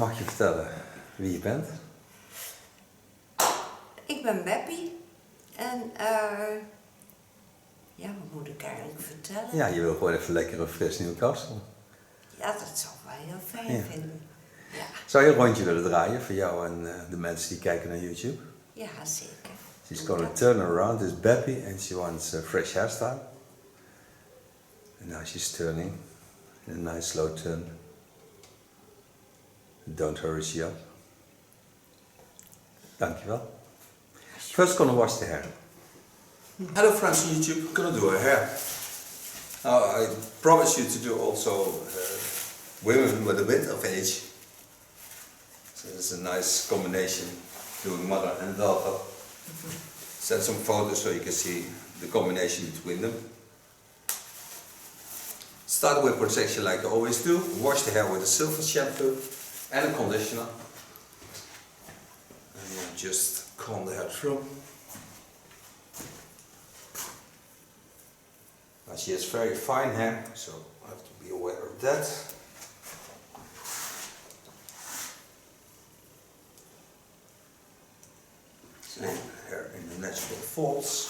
Mag je vertellen wie je bent? Ik ben Beppie en ja, wat moet ik eigenlijk vertellen? Ja, je wil gewoon even lekker een fris nieuw kapsel. Ja, dat zou ik wel heel fijn vinden. Ja. Zou je een rondje willen draaien voor jou en de mensen die kijken naar YouTube? Ja, zeker. She's gonna turn around, this is Beppie and she wants a fresh hairstyle. And now she's turning in a nice slow turn. Don't hurry she up. Dankjewel. First gonna wash the hair. Hello friends on YouTube, I'm gonna do her hair. Now I promise you to do also women with a bit of age. So it's a nice combination doing mother and daughter. Send some photos so you can see the combination between them. Start with protection like I always do. Wash the hair with a silver shampoo and a conditioner. And then just comb the hair through. Now she has very fine hair, so I have to be aware of that. Leave the hair in the natural folds.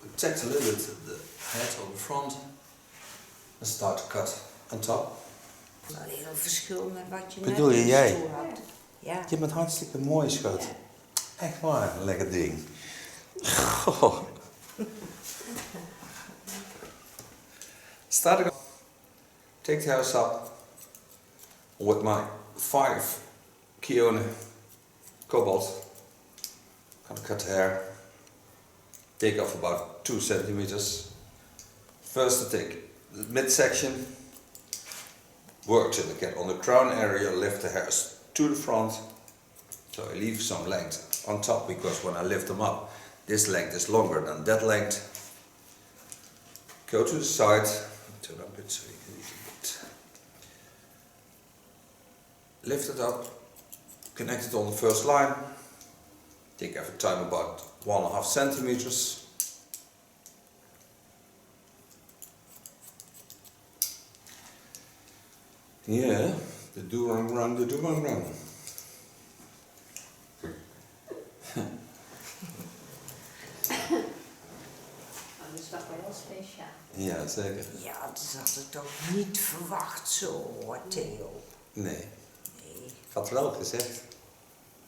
Protect a little bit the head on the front. And start to cut on top. Wel een heel verschil met wat je Bedoel net je in de jij? stoel had. Ja. Je bent hartstikke mooi, schat. Ja. Echt waar, een lekker ding. Goh. Starting. Take the house up with my 5 Kione Cobalt. Gonna cut the hair. Take off about 2 centimeters. First, I take the midsection. Work till I get on the crown area. Lift the hairs to the front. So I leave some length on top because when I lift them up, this length is longer than that length. Go to the side. Turn up a bit so you can leave a bit. Lift it up. Connect it on the first line. Take every time about 1.5 centimeters. Yeah, the do-run-run, the do-run-run. Dat is toch wel heel speciaal. Ja, zeker. Ja, dat had ik toch niet verwacht zo hoor, Theo. Nee, Nee. ik had wel gezegd.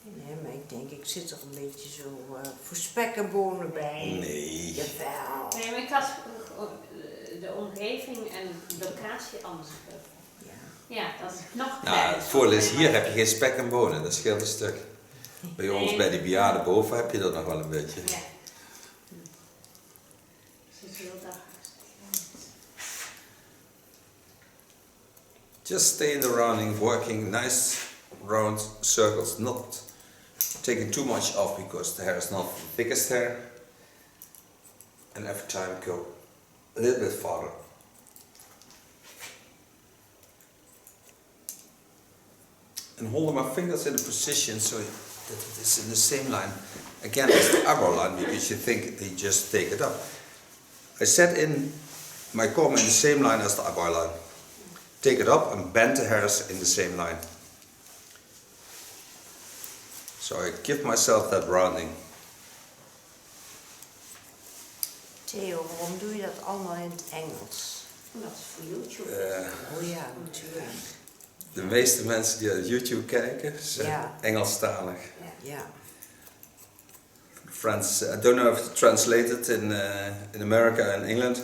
Nee, maar ik denk, ik zit er een beetje zo voor spek en bonen bij. Nee. Jawel. Nee, maar ik had de omgeving en de locatie anders gegeven. Ja. Ja, dat is nog Nou, kleiner. het voordeel is, hier heb je geen spek en bonen, dat scheelt een stuk. Bij ons, Nee. bij die bejaarden boven, heb je dat nog wel een beetje. Ja. Zit heel dag. Just stay in the rounding, working nice round circles, not taking too much off because the hair is not the thickest hair. And every time go a little bit farther. And holding my fingers in a position so that it is in the same line again as the eyebrow line, because you think they just take it up. I set in my comb in the same line as the eyebrow line. Take it up and bend the hairs in the same line. So I give myself that rounding. Theo, waarom doe je dat allemaal in het Engels? Dat is voor YouTube. Oh ja, natuurlijk. De meeste mensen die naar YouTube kijken zijn Ja. Engelstalig. Ja. Friends, I don't know if it's translated in America and England,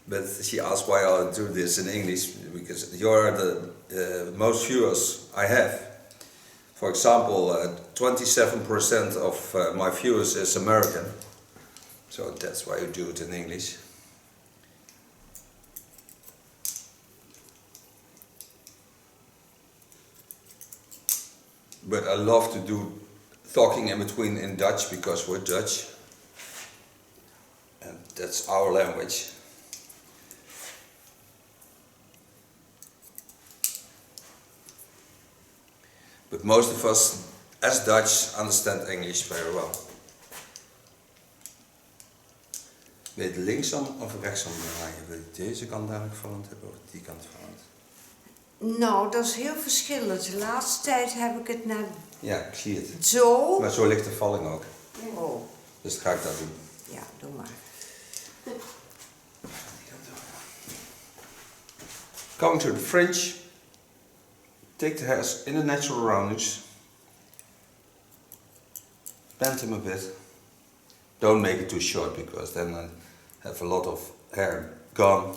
but she asked why I do this in English, because you're the most viewers I have. For example, 27% of my viewers is American, so that's why you do it in English. But I love to do talking in between in Dutch because we're Dutch and that's our language. But most of us as Dutch understand English very well. Wil je het linksom of rechtsom draaien? Wil je deze kant dadelijk vallend hebben of die kant vallend? Nou, dat is heel verschillend. De laatste tijd heb ik het naar Ja, ik zie het. zo. Maar zo ligt de valling ook. Oh, Dus dat ga ik dat doen. ja, doe maar. Going to the fringe. Take the hairs in the natural roundings. Bend them a bit. Don't make it too short because then I have a lot of hair gone.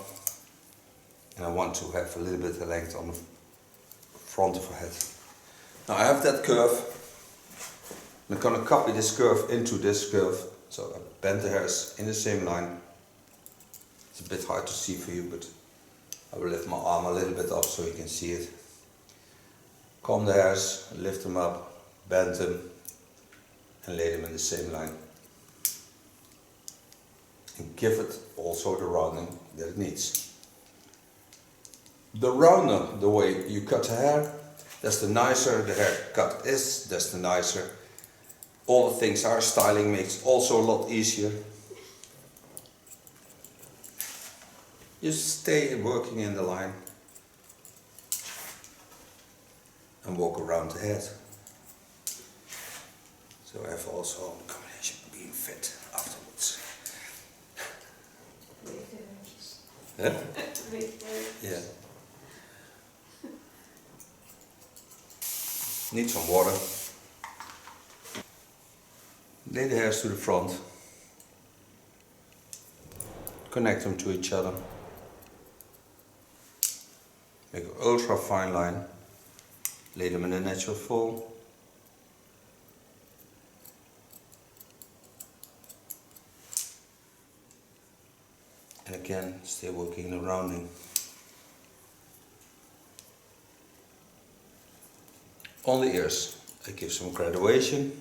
And I want to have a little bit of length on the front of her head. Now I have that curve. I'm going to copy this curve into this curve. So I bend the hairs in the same line. It's a bit hard to see for you, but I will lift my arm a little bit up so you can see it. Comb the hairs, lift them up, bend them, and lay them in the same line. And give it also the rounding that it needs. The rounder the way you cut the hair, that's the nicer the haircut is, that's the nicer. All the things our styling makes also a lot easier. Just stay working in the line and walk around the head. So I have also a combination of being fit afterwards. Huh? Yeah. Need some water. Lay the hairs to the front. Connect them to each other. Make an ultra fine line. Lay them in a natural fold. And again, stay working in the rounding. On the ears, I give some graduation.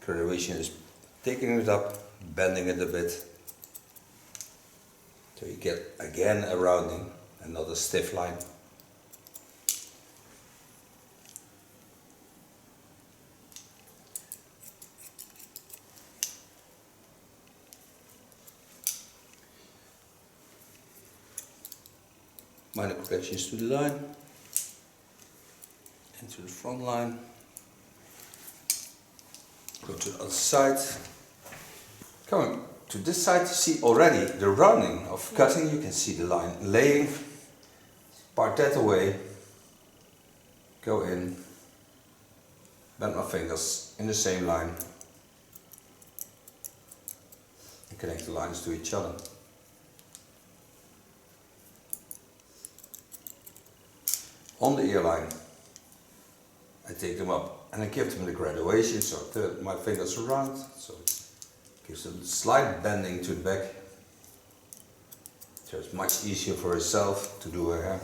Graduation is taking it up, bending it a bit. So you get again a rounding and not a stiff line. Minor corrections to the line, and to the front line. Go to the other side. Coming to this side, you see already the rounding of cutting. You can see the line laying. Part that away. Go in. Bend my fingers in the same line. And connect the lines to each other. On the ear line, I take them up and I give them the graduation, so I turn my fingers around, so it gives them a slight bending to the back. So it's much easier for herself to do her hair.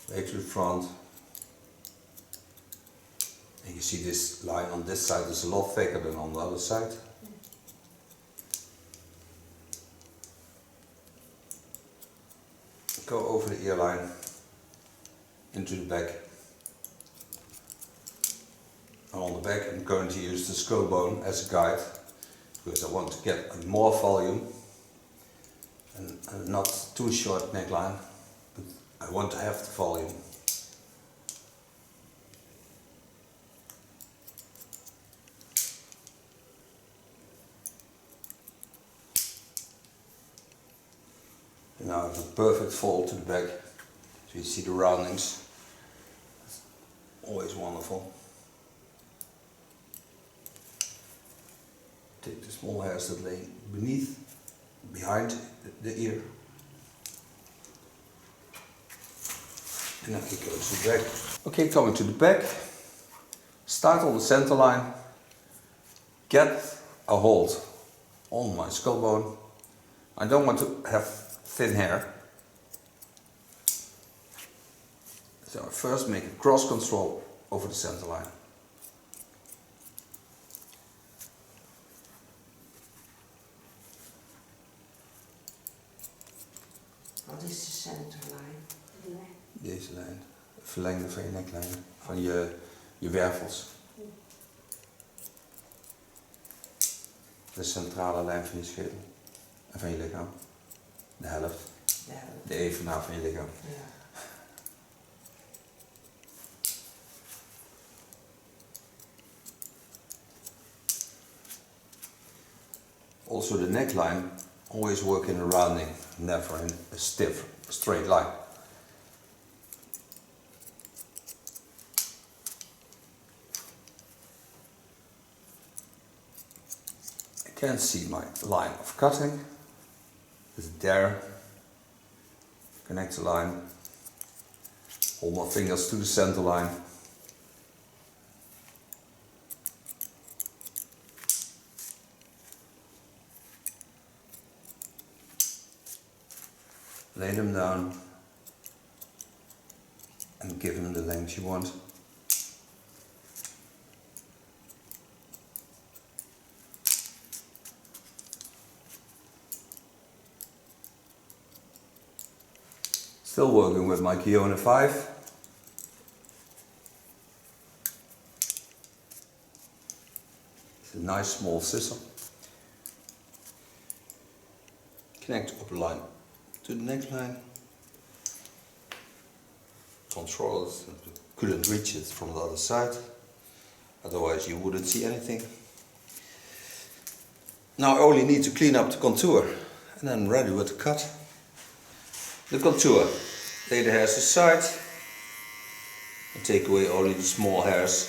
Way to the front. And you see this line on this side is a lot thicker than on the other side. Go over the ear line. Into the back. And on the back I'm going to use the skull bone as a guide because I want to get more volume and not too short neckline, but I want to have the volume. And now I have a perfect fold to the back, so you see the roundings. Always wonderful. Take the small hairs that lay beneath, behind the ear. And now he goes to the back. Okay, coming to the back. Start on the center line. Get a hold on my skull bone. I don't want to have thin hair. So I first make a cross control over the center line. Wat is de centerlijn? Deze lijn, verlengde van je neklijn, van je wervels. De centrale lijn van je schedel en van je lichaam. De helft. Ja. Even na van je lichaam. Ja. Also the neckline, always work in a rounding, never in a stiff, straight line. I can't see my line of cutting. It's there. Connect the line. Hold my fingers to the center line. Lay them down and give them the length you want. Still working with my Kiona 5. It's a nice small scissor. Connect upper line to the neckline. Control it. Couldn't reach it from the other side. Otherwise you wouldn't see anything. Now I only need to clean up the contour and then I'm ready with the cut. The contour. Lay the hairs aside and take away only the small hairs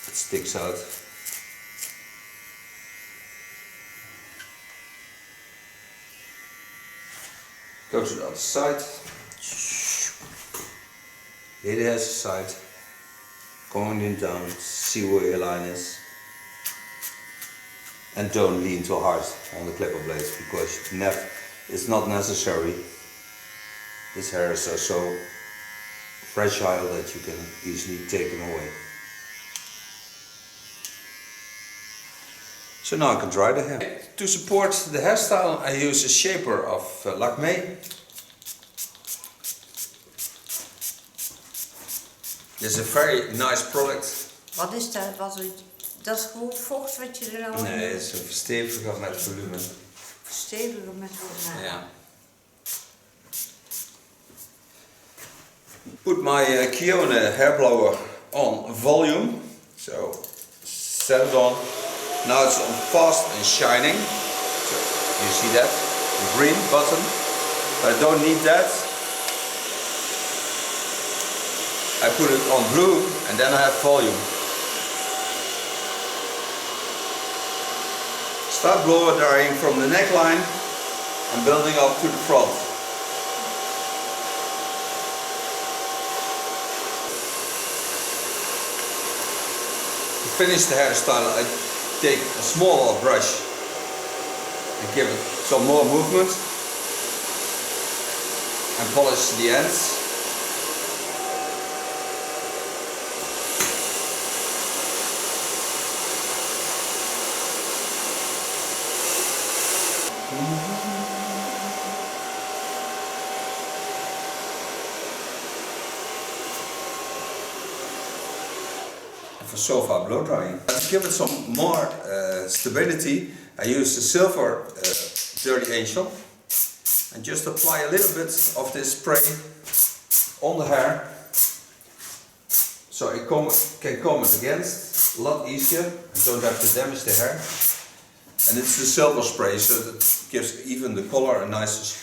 that sticks out. Go to the other side. Lay the hairs aside. Going in down, see where your line is. And don't lean too hard on the clipper blades because it's not necessary. These hairs are so fragile that you can easily take them away. So now I can dry the hair. To support the hairstyle I use a shaper of Lakme. This is a very nice product. Wat is dat? Dat is gewoon vocht wat je er nou... Nee, het is een versteviger met volume. Steviger met volume. Ja. Put my Kiona hair blower on volume. So set it on. Now it's on fast and shining. So you see that? The green button. But I don't need that. I put it on blue and then I have volume. Start blower drying from the neckline and building up to the front. To finish the hairstyle I take a smaller brush and give it some more movement and polish the ends. For sofa blow drying. To give it some more stability, I use the silver Dirty Angel and just apply a little bit of this spray on the hair so I can comb it against a lot easier and don't have to damage the hair. And it's the silver spray, so that gives even the color a nice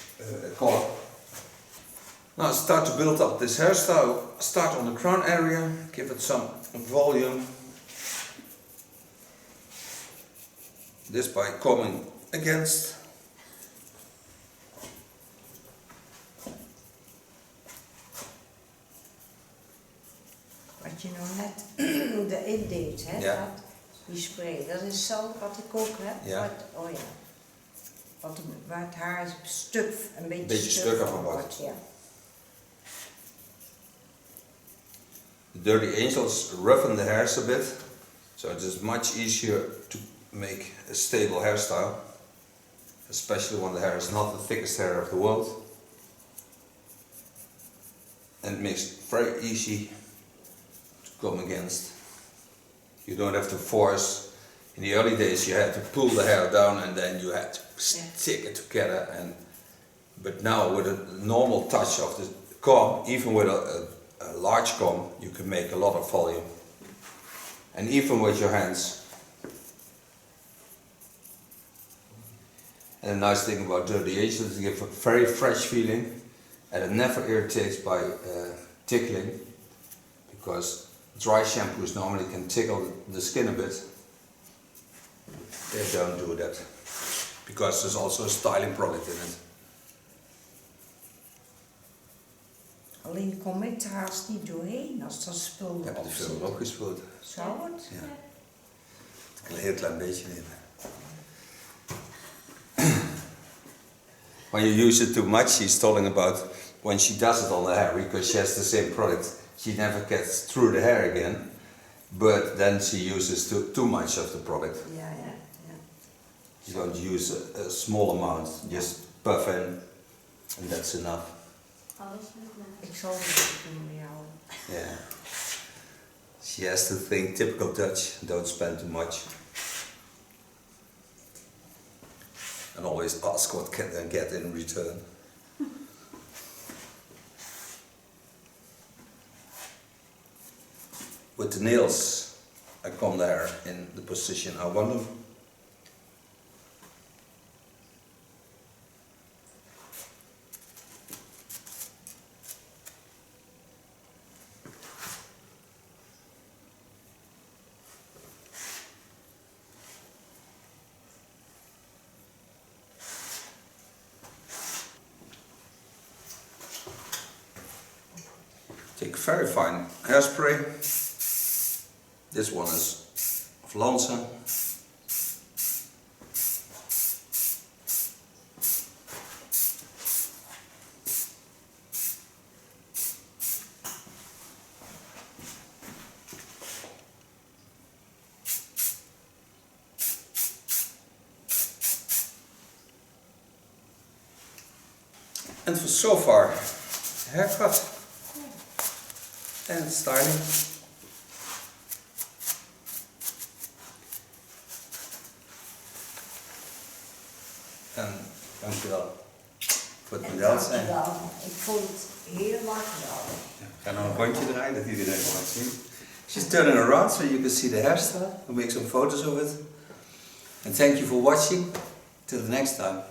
color. Now start to build up this hairstyle. Start on the crown area, give it some volume. This by combing against. Wat je nou net erin deed, hè? Ja. Die spray, dat is zo wat ik ook heb. Ja. Oh ja. Waar het haar een beetje stugger van wordt. Ja. The Dirty Angels roughen the hairs a bit, so it is much easier to make a stable hairstyle, especially when the hair is not the thickest hair of the world. And it makes it very easy to comb against. You don't have to force. In the early days you had to pull the hair down and then you had to stick it together, and But now with a normal touch of the comb, even with a large comb, you can make a lot of volume. And even with your hands. And a nice thing about dirty agent is it gives a very fresh feeling, and it never irritates by tickling, because dry shampoos normally can tickle the skin a bit. They don't do that, because there's also a styling product in it. Alleen kom ik er haast niet doorheen als dat spul Ik heb erop de zit. film ook gespoeld. Zou het? Ja. Een heel klein beetje in. When you use it too much, she's talking about when she does it on the hair, because she has the same product, she never gets through the hair again, but then she uses too much of the product. Ja. You don't use a small amount, just puff in, and that's enough. Alles met mij. Ik zal het even doen met jou. Yeah. She has to think typical Dutch, don't spend too much. And always ask what can they get in return. With the nails, I come there in the position I want them. Take very fine hairspray. This one is of Lanza. And for so far, haircut and styling. En dankjewel voor het model zijn. Dankjewel. Ik vond het helemaal geweldig. Ik ga nog een rondje draaien dat iedereen kan zien. She's turning around so you can see the hairstyle. We'll make some photos of it. And thank you for watching. Till the next time.